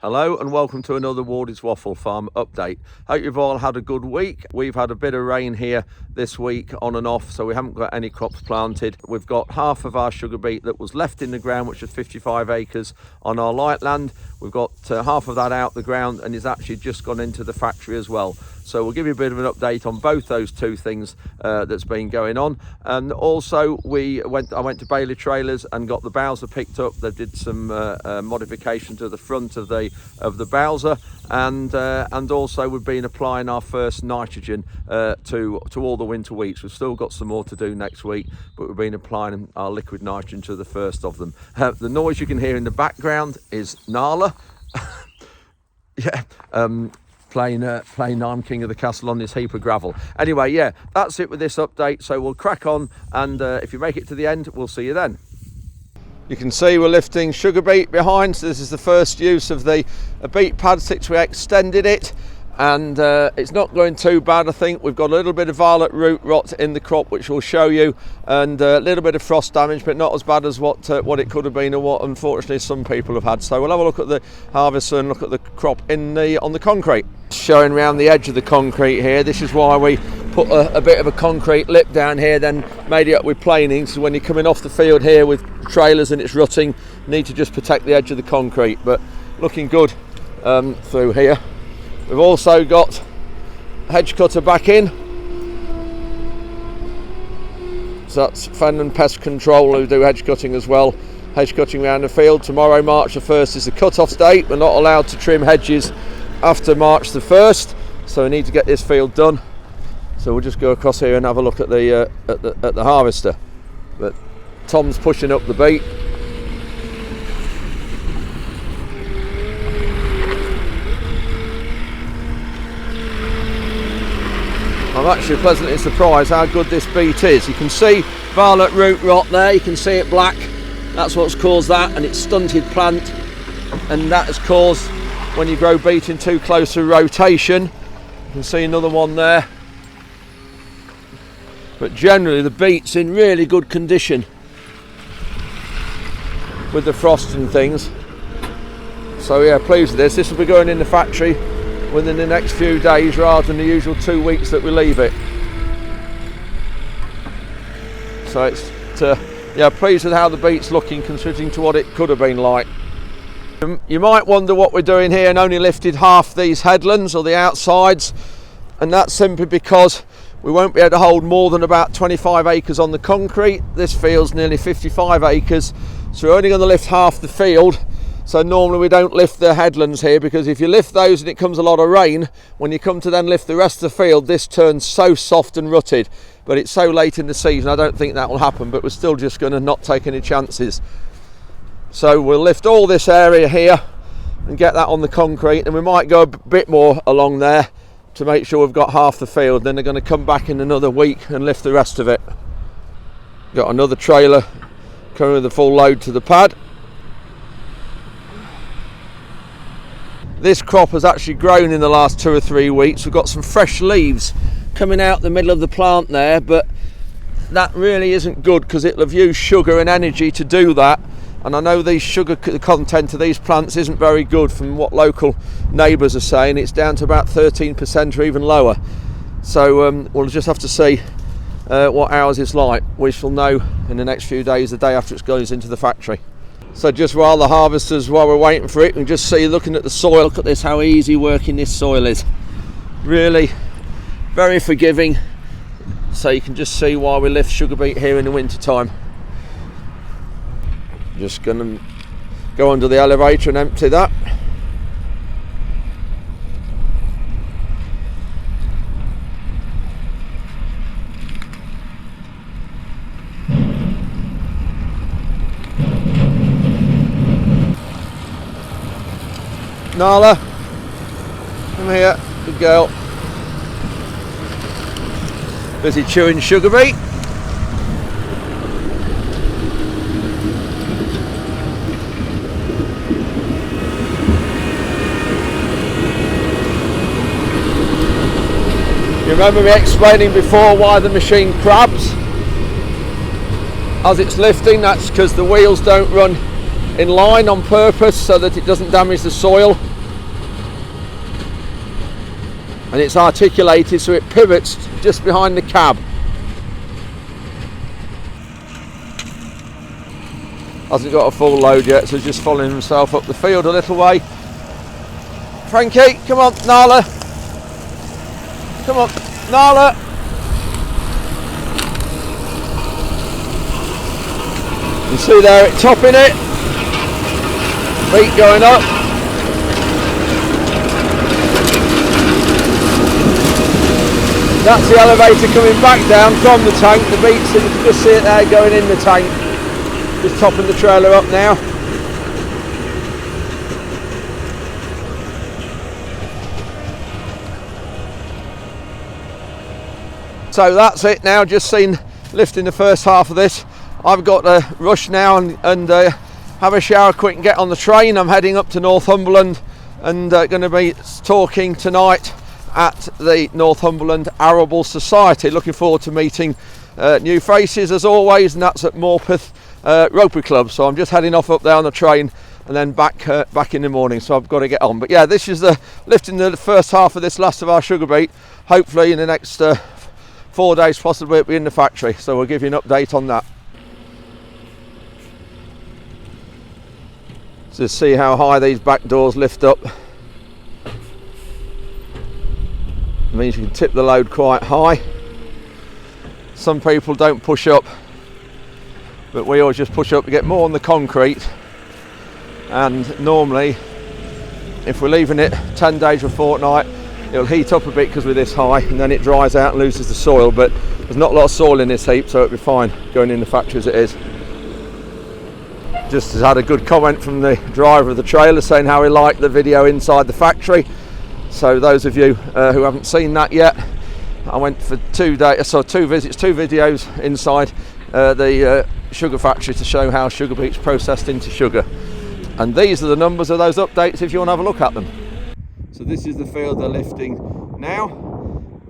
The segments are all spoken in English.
Hello and welcome to another Wardy's Waffle Farm update. Hope you've all had a good week. We've had a bit of rain here this week on and off, so we haven't got any crops planted. We've got half of our sugar beet that was left in the ground, which is 55 acres on our light land. We've got half of that out the ground and is actually just gone into the factory as well. So we'll give you a bit of an update on both those two things that's been going on. And also I went to Bailey Trailers and got the Bowser picked up. They did some modification to the front of the Bowser, and also we've been applying our first nitrogen to all the winter wheats. We've still got some more to do next week, but we've been applying our liquid nitrogen to the first of them. The noise you can hear in the background is Nala. Yeah. Playing I'm King of the Castle on this heap of gravel. Anyway, yeah, that's it with this update. So we'll crack on, and if you make it to the end, we'll see you then. You can see we're lifting sugar beet behind. So this is the first use of the beet pad since we extended it, and it's not going too bad. I think we've got a little bit of violet root rot in the crop, which we'll show you, and a little bit of frost damage, but not as bad as what it could have been, or what unfortunately some people have had. So we'll have a look at the harvester and look at the crop on the concrete. Showing around the edge of the concrete here. This is why we put a bit of a concrete lip down here, then made it up with planing. So when you're coming off the field here with trailers and it's rutting, you need to just protect the edge of the concrete. But looking good through here. We've also got hedge cutter back in. So that's Fen and Pest Control who do hedge cutting as well. Hedge cutting around the field. Tomorrow, March the 1st, is the cut-off date. We're not allowed to trim hedges after March the 1st, so we need to get this field done. So we'll just go across here and have a look at the harvester. But Tom's pushing up the beet. I'm actually pleasantly surprised how good this beet is. You can see violet root rot there, you can see it black. That's what's caused that, and it's stunted plant, and that has caused, when you grow beet in too close a rotation. You can see another one there. But generally the beet's in really good condition with the frost and things. So yeah, pleased with this. This will be going in the factory within the next few days rather than the usual 2 weeks that we leave it. So it's yeah, pleased with how the beet's looking considering to what it could have been like. You might wonder what we're doing here and only lifted half these headlands or the outsides, and that's simply because we won't be able to hold more than about 25 acres on the concrete. This field's nearly 55 acres, so we're only going to lift half the field. So normally we don't lift the headlands here, because if you lift those and it comes a lot of rain, when you come to then lift the rest of the field, this turns so soft and rutted. But it's so late in the season, I don't think that will happen, but we're still just going to not take any chances. So we'll lift all this area here and get that on the concrete, and we might go a bit more along there to make sure we've got half the field. Then they're going to come back in another week and lift the rest of it. Got another trailer coming with a full load to the pad. This crop has actually grown in the last 2 or 3 weeks. We've got some fresh leaves coming out the middle of the plant there, but that really isn't good because it'll have used sugar and energy to do that. And I know the sugar content of these plants isn't very good from what local neighbours are saying. It's down to about 13% or even lower. So we'll just have to see what ours is like. We shall know in the next few days, the day after it goes into the factory. So just while we're waiting for it, we can just see, looking at the soil, look at this, how easy working this soil is. Really very forgiving. So you can just see why we lift sugar beet here in the winter time. Just going to go under the elevator and empty that. Nala, come here, good girl. Busy chewing sugar beet. You remember me explaining before why the machine crabs as it's lifting? That's because the wheels don't run in line on purpose so that it doesn't damage the soil, and it's articulated so it pivots just behind the cab. Hasn't got a full load yet, so he's just following himself up the field a little way. Frankie, come on, Nala. Come on, Nala. You see there, it topping it. Beet going up. That's the elevator coming back down from the tank. The Beet, so you can just see it there going in the tank. Just topping the trailer up now. So that's it now, just seen lifting the first half of this. I've got to rush now and have a shower quick and get on the train. I'm heading up to Northumberland and going to be talking tonight at the Northumberland Arable Society. Looking forward to meeting new faces as always, and that's at Morpeth Rotary Club. So I'm just heading off up there on the train and then back in the morning, so I've got to get on. But yeah, this is the lifting the first half of this last of our sugar beet. Hopefully in the next 4 days possibly it'll be in the factory, so we'll give you an update on that. So see how high these back doors lift up. It means you can tip the load quite high. Some people don't push up, but we always just push up to get more on the concrete. And normally, if we're leaving it 10 days or a fortnight, it'll heat up a bit because we're this high, and then it dries out and loses the soil. But there's not a lot of soil in this heap, so it'll be fine going in the factory as it is. Just had a good comment from the driver of the trailer saying how he liked the video inside the factory. So those of you who haven't seen that yet, I went for 2 days, so 2 videos inside the sugar factory to show how sugar beet's processed into sugar. And these are the numbers of those updates if you want to have a look at them. So this is the field they're lifting now.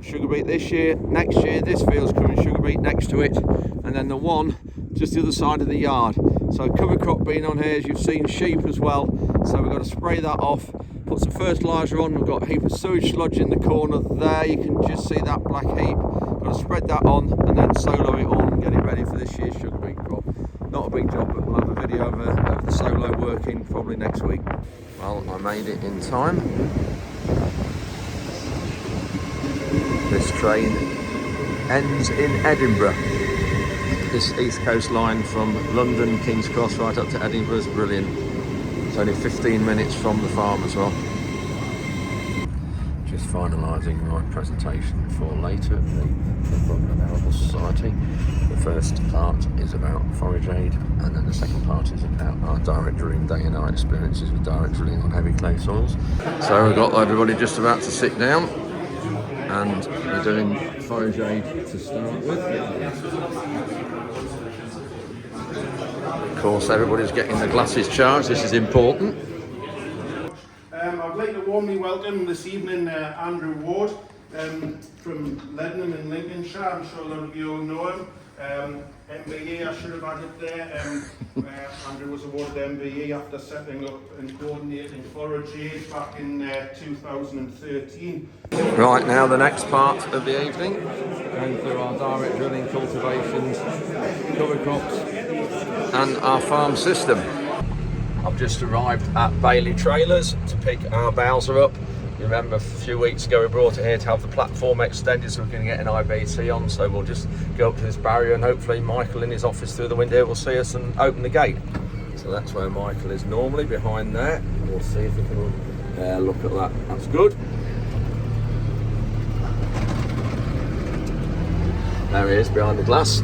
Sugar beet this year, next year this field's coming sugar beet next to it, and then the one just the other side of the yard. So cover crop being on here, as you've seen, sheep as well. So we've got to spray that off, put some fertiliser on. We've got a heap of sewage sludge in the corner there. You can just see that black heap. Got to spread that on and then solo it on and get it ready for this year's sugar beet crop. Not a big job, but we'll have a video of the solo working probably next week. Well, I made it in time. This train ends in Edinburgh. This East Coast line from London, King's Cross, right up to Edinburgh is brilliant. It's only 15 minutes from the farm as well. Just finalising my presentation for later at the Northumberland Arable Society. The first part is about forage aid, and then the second part is about our direct drilling day and our experiences with direct drilling on heavy clay soils. So we've got everybody just about to sit down, and we're doing forage aid to start with. Of course, everybody's getting the glasses charged. This is important. I'd like to warmly welcome this evening Andrew Ward from Leadenham in Lincolnshire. I'm sure a lot of you all know him. MBE, I should have added there. Andrew was awarded MBE after setting up and coordinating forage aid back in 2013. Right, now the next part of the evening, going through our direct drilling cultivations, cover crops and our farm system. I've just arrived at Bailey Trailers to pick our bowser up. You remember a few weeks ago we brought it here to have the platform extended so we're going to get an IBT on, so we'll just go up to this barrier and hopefully Michael in his office through the window will see us and open the gate. So that's where Michael is normally, behind there. We'll see if we can look at that. That's good. There he is behind the glass.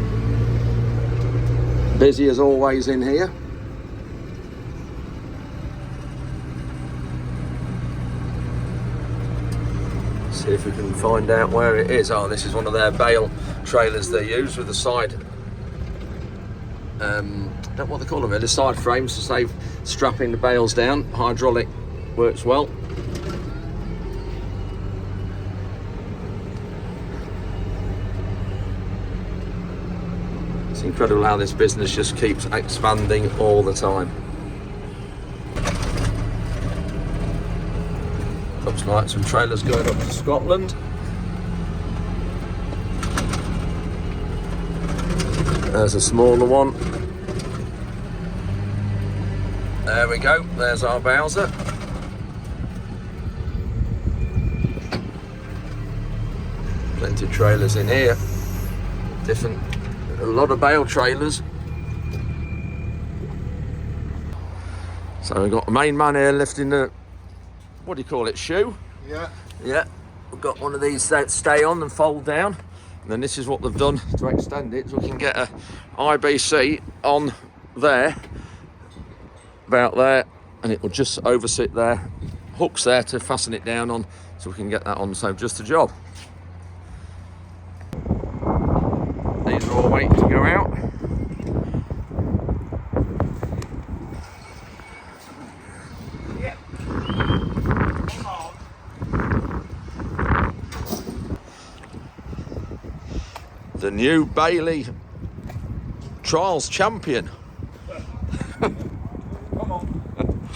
Busy as always in here. See if we can find out where it is. Oh, this is one of their bale trailers they use with the side, don't know what they call them, the side frames to save strapping the bales down. Hydraulic works well. It's incredible how this business just keeps expanding all the time. Looks like some trailers going up to Scotland. There's a smaller one. There we go, there's our Bowser. Plenty of trailers in here. A lot of bale trailers. So we've got the main man here lifting the, what do you call it, shoe? Yeah. Yeah, we've got one of these that stay on and fold down. And then this is what they've done to extend it, so we can get a IBC on there, about there, and it will just oversit there, hooks there to fasten it down on, so we can get that on, so just a job. These are all waiting to go out. The new Bailey Trials champion. Come on.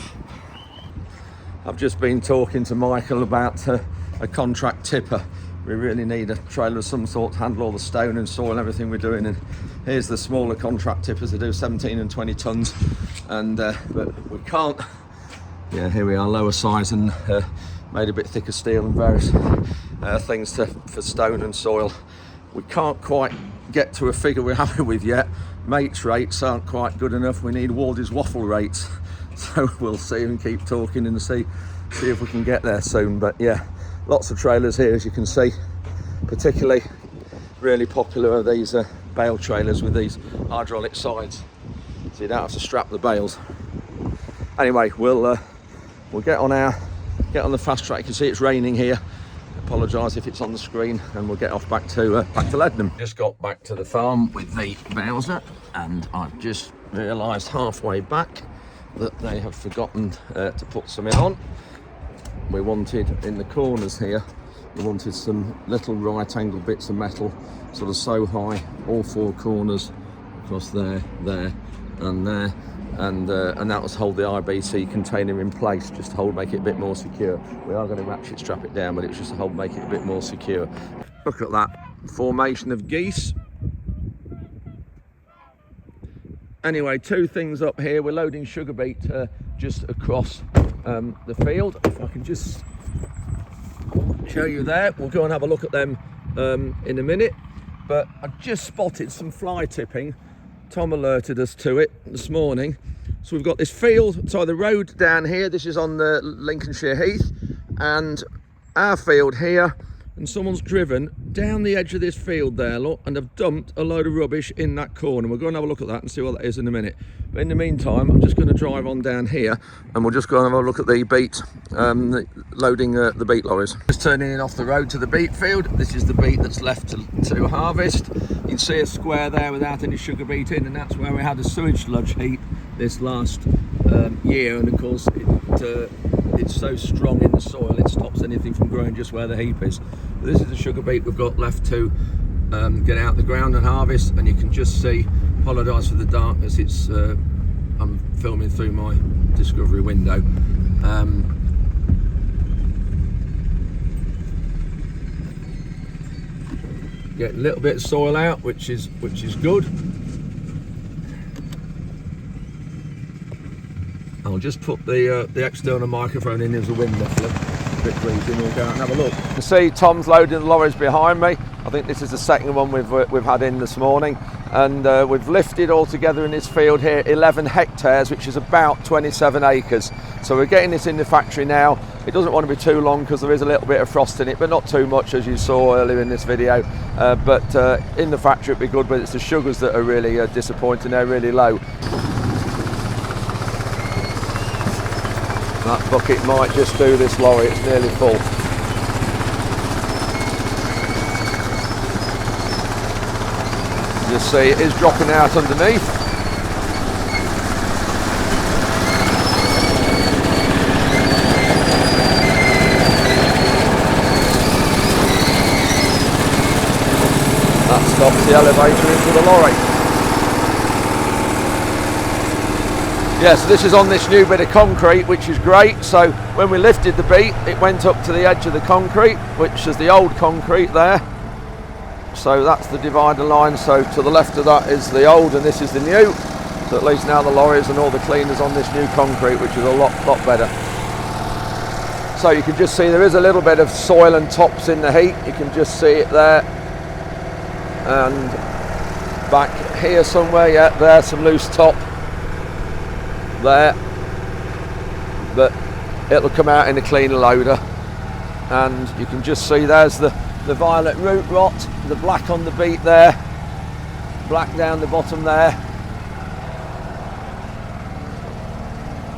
I've just been talking to Michael about a contract tipper. We really need a trailer of some sort to handle all the stone and soil and everything we're doing. And here's the smaller contract tippers that do 17 and 20 tons. And but we can't. Yeah, here we are, lower size and made a bit thicker steel and various things for stone and soil. We can't quite get to a figure we're happy with yet. Mates rates aren't quite good enough. We need Wardy's waffle rates. So we'll see and keep talking and see if we can get there soon. But yeah, lots of trailers here, as you can see. Particularly really popular are these bale trailers with these hydraulic sides, so you don't have to strap the bales. Anyway, we'll get on the fast track. You can see it's raining here. Apologise if it's on the screen, and we'll get off back to Leadenham. Just got back to the farm with the Bowser, and I've just realised halfway back that they have forgotten to put something on. We wanted, in the corners here, we wanted some little right angle bits of metal, sort of so high, all four corners, across there, and there. And that was to hold the IBC container in place, just to make it a bit more secure. We are going to ratchet strap it down, but it's just to make it a bit more secure. Look at that formation of geese. Anyway, two things up here. We're loading sugar beet just across the field. If I can just show you there, we'll go and have a look at them in a minute. But I just spotted some fly tipping. Tom alerted us to it this morning. So we've got this field, so the road down here, this is on the Lincolnshire Heath, and our field here, and someone's driven down the edge of this field there, look, and have dumped a load of rubbish in that corner. We'll go and have a look at that and see what that is in a minute. But in the meantime, I'm just going to drive on down here, and we'll just go and have a look at the beet, loading the beet lorries. Just turning in off the road to the beet field. This is the beet that's left to harvest. You can see a square there without any sugar beet in, and that's where we had a sewage sludge heap this last year, and of course it's so strong in the soil it stops anything from growing just where the heap is. But this is the sugar beet we've got left to get out the ground and harvest, and you can just see, apologise for the darkness, it's I'm filming through my Discovery window. Get a little bit of soil out, which is good. I'll just put the external microphone in as a window flip. A bit breezy, and we'll go out and have a look. You can see Tom's loading the lorries behind me. I think this is the second one we've had in this morning, and we've lifted altogether in this field here 11 hectares, which is about 27 acres. So we're getting this in the factory now. It doesn't want to be too long because there is a little bit of frost in it, but not too much, as you saw earlier in this video. But in the factory it'd be good, but it's the sugars that are really disappointing. They're really low. That bucket might just do this lorry, it's nearly full. You see it is dropping out underneath. That stops the elevator into the lorry. Yeah, so this is on this new bit of concrete, which is great. So when we lifted the beet, it went up to the edge of the concrete, which is the old concrete there. So that's the divider line. So to the left of that is the old and this is the new. So at least now the lorries and all the cleaners on this new concrete, which is a lot better. So you can just see there is a little bit of soil and tops in the heat. You can just see it there. And back here somewhere, yeah, there's some loose top. There, but it'll come out in a cleaner loader, and you can just see there's the violet root rot, the black on the beet there, black down the bottom there,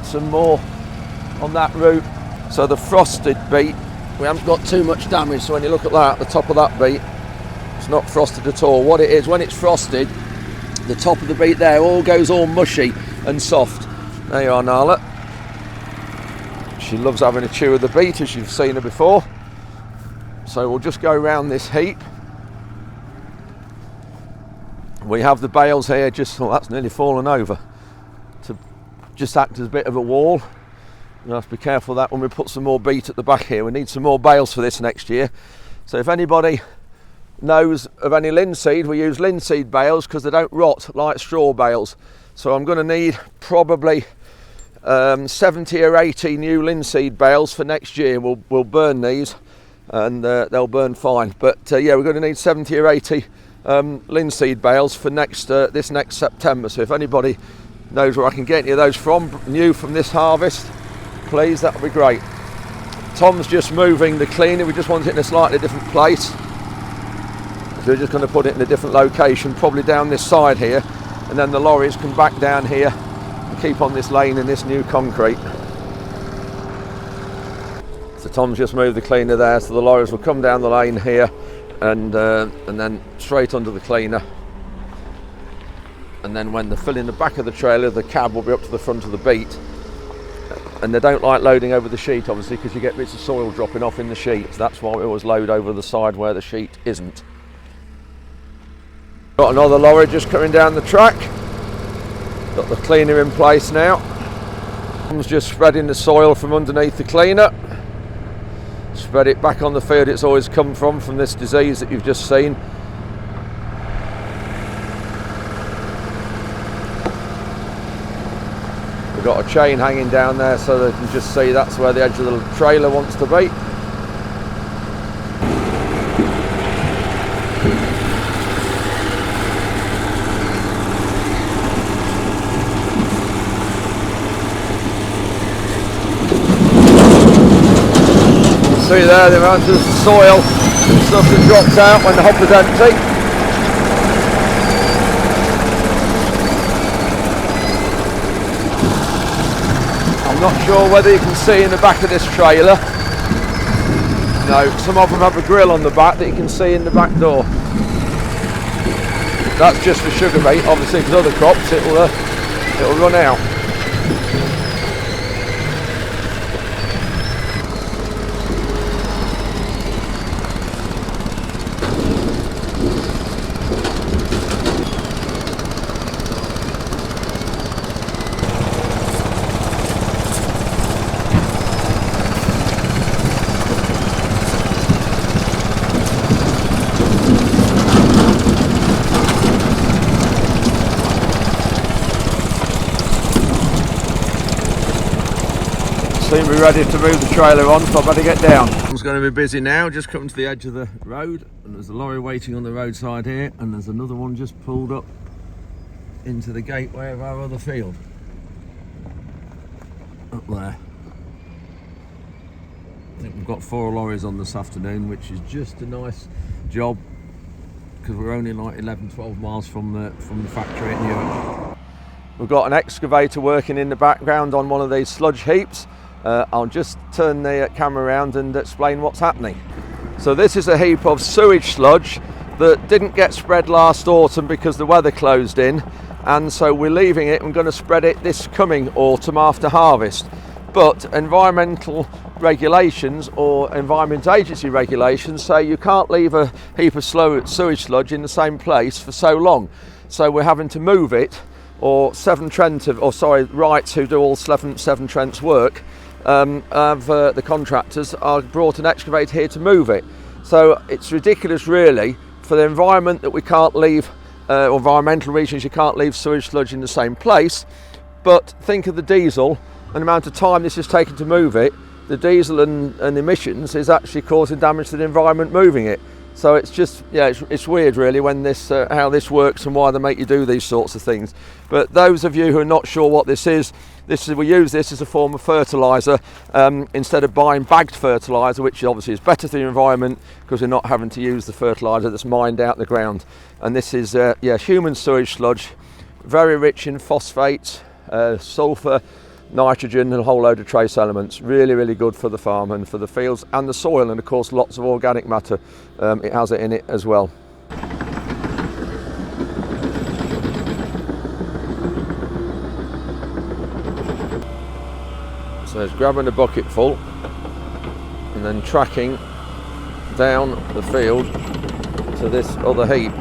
some more on that root. So the frosted beet, we haven't got too much damage, so when you look at that, the top of that beet, it's not frosted at all. What it is, when it's frosted, the top of the beet there all goes all mushy and soft. There you are, Nala. She loves having a chew of the beet, as you've seen her before. So we'll just go around this heap. We have the bales here, just, oh, that's nearly fallen over, to just act as a bit of a wall. You'll have to be careful of that when we put some more beet at the back here. We need some more bales for this next year. So if anybody knows of any linseed, we use linseed bales because they don't rot like straw bales. So I'm going to need probably 70 or 80 new linseed bales for next year. We'll burn these and they'll burn fine. But yeah, we're going to need 70 or 80 linseed bales for this next September. So if anybody knows where I can get any of those from, new from this harvest, please, that would be great. Tom's just moving the cleaner. We just want it in a slightly different place. So we're just going to put it in a different location, probably down this side here. And then the lorries can back down here and keep on this lane in this new concrete. So Tom's just moved the cleaner there, so the lorries will come down the lane here and then straight under the cleaner. And then when they're filling the back of the trailer, the cab will be up to the front of the beet. And they don't like loading over the sheet, obviously, because you get bits of soil dropping off in the sheet. So that's why we always load over the side where the sheet isn't. Got another lorry just coming down the track. Got the cleaner in place now. Tom's just spreading the soil from underneath the cleaner. Spread it back on the field it's always come from this disease that you've just seen. We've got a chain hanging down there so they can just see that's where the edge of the trailer wants to be. See there the amount of soil and stuff that drops out when the hopper's empty. I'm not sure whether you can see in the back of this trailer. No, some of them have a grill on the back that you can see in the back door. That's just for sugar beet, obviously, because other crops it'll run out. Seem to be ready to move the trailer on, so I better get down. I'm going to be busy now, just coming to the edge of the road, and there's a lorry waiting on the roadside here, and there's another one just pulled up into the gateway of our other field. Up there. I think we've got 4 lorries on this afternoon, which is just a nice job, because we're only like 11-12 miles from the factory at Newark. We've got an excavator working in the background on one of these sludge heaps. I'll just turn the camera around and explain what's happening. So this is a heap of sewage sludge that didn't get spread last autumn because the weather closed in, and so we're leaving it and going to spread it this coming autumn after harvest. But environmental regulations or Environment Agency regulations say you can't leave a heap of sewage sludge in the same place for so long. So we're having to move it Severn Trent, Wrights, who do all Severn Trent's work, the contractors are brought an excavator here to move it. So it's ridiculous, really, for the environment that we can't leave, or environmental reasons you can't leave sewage sludge in the same place. But think of the diesel and the amount of time this has taken to move it. The diesel and emissions is actually causing damage to the environment moving it. So it's just, yeah, it's weird really when this how this works and why they make you do these sorts of things. But those of you who are not sure what this is, we use this as a form of fertiliser instead of buying bagged fertiliser, which obviously is better for the environment because we're not having to use the fertiliser that's mined out the ground. And this is human sewage sludge, very rich in phosphates, sulphur, nitrogen and a whole load of trace elements. Really good for the farm and for the fields and the soil, and of course lots of organic matter. It has it in it as well. So it's grabbing a bucket full and then tracking down the field to this other heap.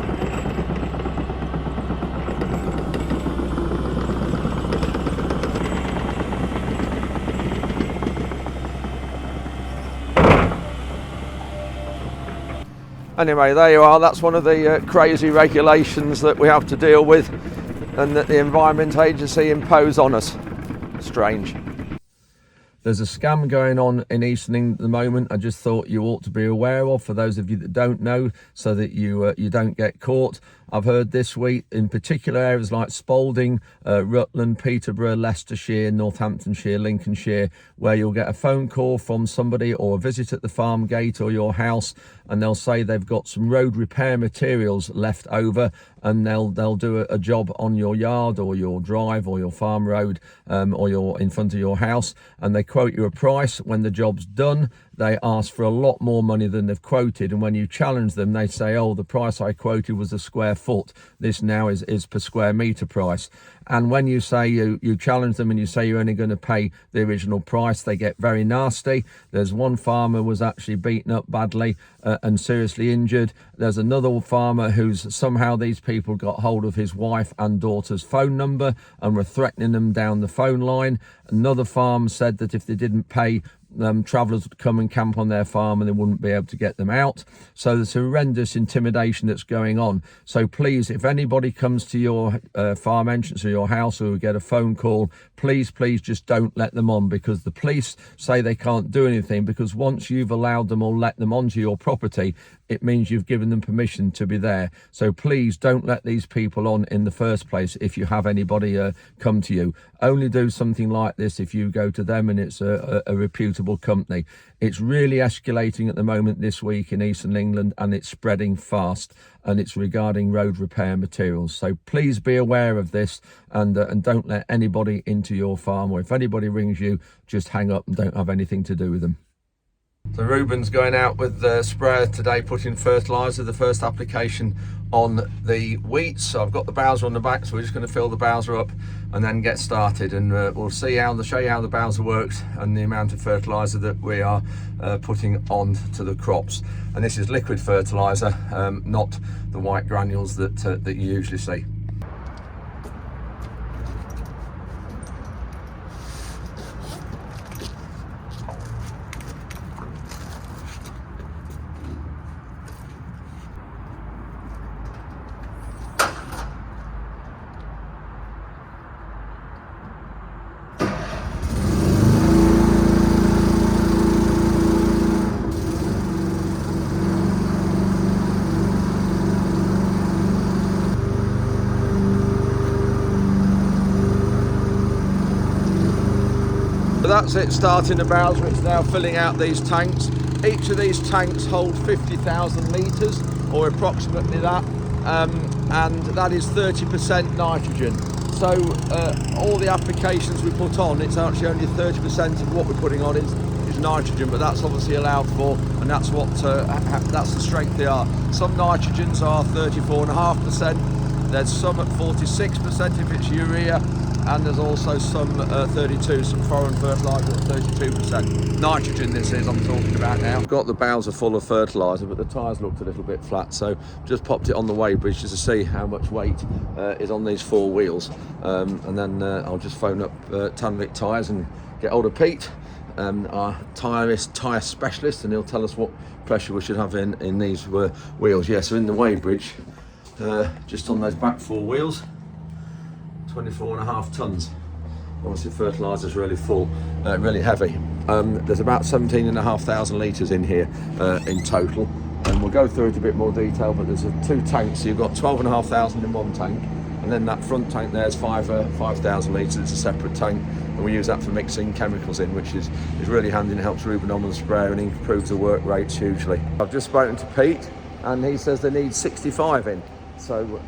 Anyway, there you are. That's one of the crazy regulations that we have to deal with and that the Environment Agency impose on us. Strange. There's a scam going on in Eastern England at the moment. I just thought you ought to be aware of, for those of you that don't know, so that you don't get caught. I've heard this week in particular areas like Spalding, Rutland, Peterborough, Leicestershire, Northamptonshire, Lincolnshire, where you'll get a phone call from somebody or a visit at the farm gate or your house, and they'll say they've got some road repair materials left over, and they'll do a job on your yard or your drive or your farm road, or you're in front of your house, and they quote you a price. When the job's done, they ask for a lot more money than they've quoted, and when you challenge them, they say, oh, the price I quoted was a square foot. This now is per square metre price. And when you say you challenge them and you say you're only going to pay the original price, they get very nasty. There's one farmer was actually beaten up badly and seriously injured. There's another farmer who's somehow these people got hold of his wife and daughter's phone number and were threatening them down the phone line. Another farm said that if they didn't pay, travellers would come and camp on their farm and they wouldn't be able to get them out. So there's horrendous intimidation that's going on. So please, if anybody comes to your farm entrance or your house or get a phone call, please just don't let them on, because the police say they can't do anything, because once you've allowed them or let them onto your property, it means you've given them permission to be there. So please don't let these people on in the first place if you have anybody come to you. Only do something like this if you go to them and it's a reputable company. It's really escalating at the moment this week in Eastern England, and it's spreading fast, and it's regarding road repair materials. So please be aware of this, and don't let anybody into your farm, or if anybody rings you, just hang up and don't have anything to do with them. So Ruben's going out with the sprayer today, putting fertiliser, the first application on the wheat. So I've got the bowser on the back, so we're just going to fill the bowser up and then get started, and we'll show you how the bowser works and the amount of fertiliser that we are putting on to the crops. And this is liquid fertiliser, not the white granules that you usually see. So that's it, starting the bowser. It's now filling out these tanks. Each of these tanks hold 50,000 litres, or approximately that, and that is 30% nitrogen. So all the applications we put on, it's actually only 30% of what we're putting on is nitrogen, but that's obviously allowed for, and that's what that's the strength they are. Some nitrogens are 34.5%. There's some at 46% if it's urea, and there's also some 32, some foreign fertiliser at 32%. Nitrogen this is I'm talking about now. I've got the bales are full of fertiliser, but the tyres looked a little bit flat, so just popped it on the weigh bridge just to see how much weight is on these 4 wheels. And then I'll just phone up Tanvik Tyres and get hold of Pete, our tyre specialist, and he'll tell us what pressure we should have in these wheels. Yeah, so in the weigh bridge, just on those back 4 wheels, 24.5 tonnes. Obviously fertiliser's really full, really heavy. There's about 17,500 litres in here in total, and we'll go through it a bit more detail, but there's 2 tanks, so you've got 12,500 in one tank, and then that front tank there's 5,000 litres. It's a separate tank, and we use that for mixing chemicals in, which is really handy and helps Ruben on the sprayer and improves the work rates hugely. I've just spoken to Pete, and he says they need 65 in. So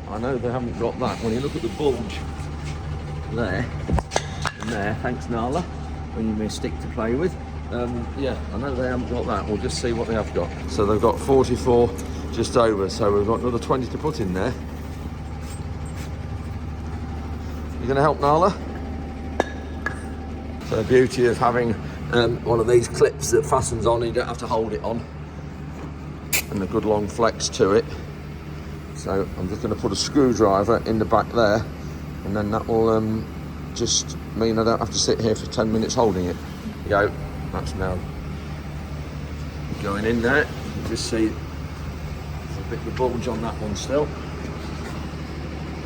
I know they haven't got that. When you look at the bulge there and there, thanks Nala, when you may stick to play with. Yeah, I know they haven't got that. We'll just see what they have got. So they've got 44 just over, so we've got another 20 to put in there. You going to help, Nala? So the beauty of having one of these clips that fastens on, you don't have to hold it on, and a good long flex to it. So I'm just going to put a screwdriver in the back there, and then that will just mean I don't have to sit here for 10 minutes holding it. There you go, that's now going in there. You can just see there's a bit of a bulge on that one still.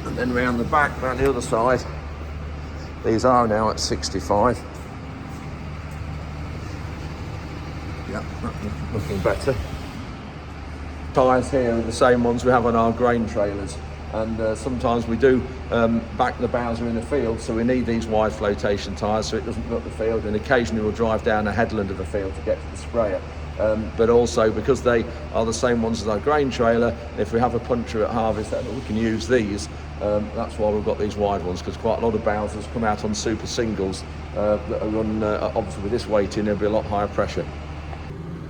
And then round the back, round the other side, these are now at 65. Yeah, that's looking better. Tyres here are the same ones we have on our grain trailers, and sometimes we do back the bowser in the field, so we need these wide flotation tyres so it doesn't gut the field, and occasionally we'll drive down a headland of the field to get to the sprayer. But also because they are the same ones as our grain trailer, if we have a puncture at harvest we can use these. That's why we've got these wide ones, because quite a lot of bowsers come out on super singles that are run, obviously with this weight in, there'll be a lot higher pressure.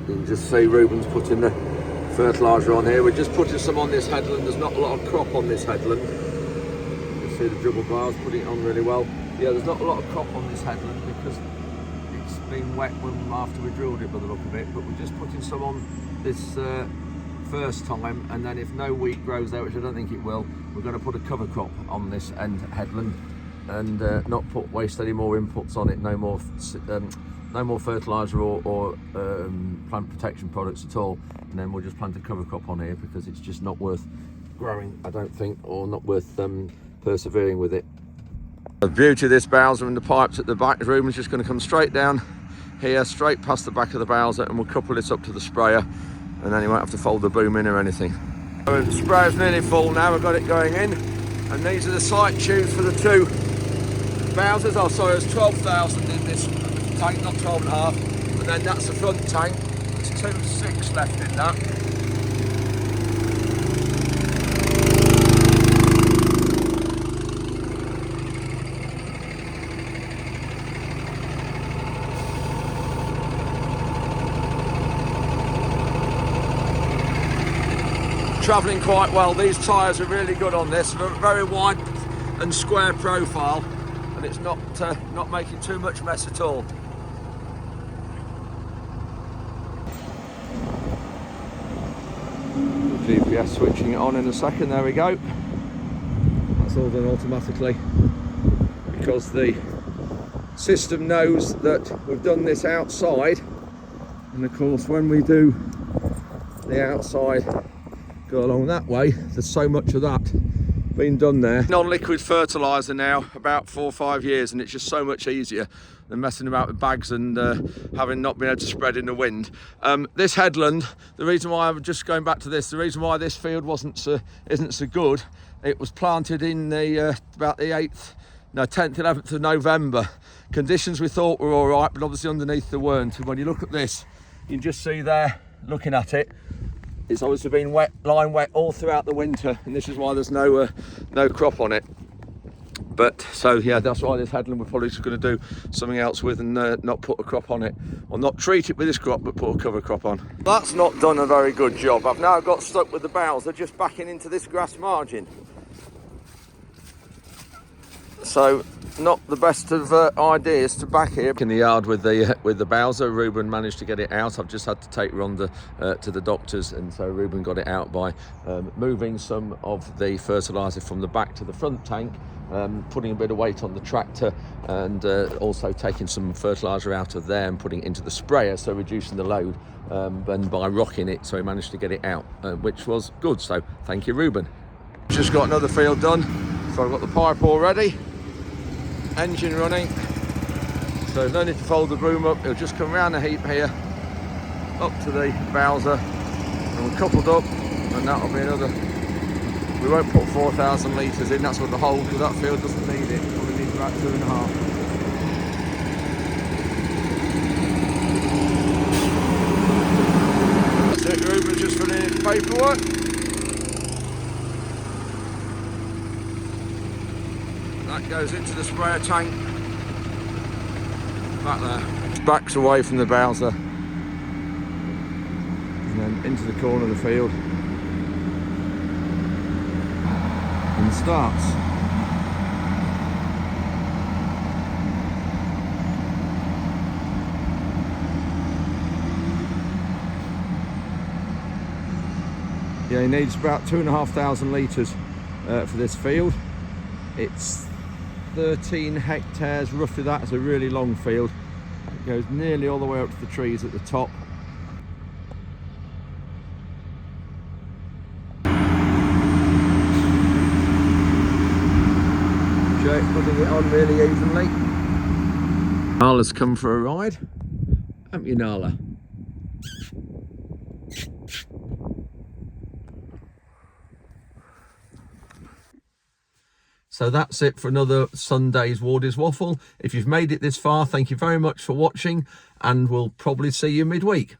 You can just see Ruben's putting the fertiliser on here. We're just putting some on this headland. There's not a lot of crop on this headland. You can see the dribble bars putting it on really well. Yeah, there's not a lot of crop on this headland because it's been wet after we drilled it by the look of it, but we're just putting some on this first time, and then if no wheat grows there, which I don't think it will, we're going to put a cover crop on this end headland and not waste any more inputs on it. No more fertiliser or plant protection products at all, and then we'll just plant a cover crop on here because it's just not worth growing, I don't think, or not worth persevering with it. The beauty of this bowser and the pipes at the back room is just going to come straight down here, straight past the back of the bowser, and we'll couple it up to the sprayer, and then you won't have to fold the boom in or anything. So the sprayer's nearly full now, we've got it going in, and these are the sight tubes for the 2 bowsers. Oh sorry, there's 12,000 in this tank, not 12.5, and then that's the front tank. There's 2.6 left in that. Travelling quite well. These tyres are really good on this, very wide and square profile, and it's not making too much mess at all. GPS switching it on in a second. There we go. That's all done automatically because the system knows that we've done this outside, and of course when we do the outside go along that way, there's so much of that been done there. Non-liquid fertiliser now, about 4 or 5 years, and it's just so much easier than messing about with bags and having not been able to spread in the wind. This headland, the reason why I'm just going back to this, the reason why this field isn't so good, it was planted in the about the 10th, 11th of November. Conditions we thought were all right, but obviously underneath they weren't. And when you look at this, you can just see there, looking at it, it's obviously been wet, lying wet all throughout the winter, and this is why there's no crop on it. But so yeah, that's why this headland we're probably just going to do something else with and not put a crop on it, or not treat it with this crop but put a cover crop on. That's not done a very good job. I've now got stuck with the bowels. They're just backing into this grass margin. So not the best of ideas to back here in the yard with the Bowser. Ruben managed to get it out. I've just had to take Rhonda to the doctors, and so Ruben got it out by moving some of the fertiliser from the back to the front tank, putting a bit of weight on the tractor, and also taking some fertiliser out of there and putting it into the sprayer, so reducing the load, and by rocking it, so he managed to get it out, which was good. So thank you, Ruben. Just got another field done, so I've got the pipe all ready, engine running, so no need to fold the broom up. It'll just come round the heap here up to the Bowser, and we're coupled up, and that'll be another. We won't put 4,000 litres in, that's what the whole, because that field doesn't need it. Probably needs about 2.5. That's it, Ruben's just filling in the paperwork. That goes into the sprayer tank, back there. Backs away from the Bowser, and then into the corner of the field, and starts. Yeah, he needs about 2,500 litres for this field. It's 13 hectares, roughly. That is a really long field. It goes nearly all the way up to the trees at the top. Putting it on really evenly. Nala's come for a ride, haven't you, Nala? So that's it for another Sunday's Wardy's Waffle. If you've made it this far, thank you very much for watching, and we'll probably see you midweek.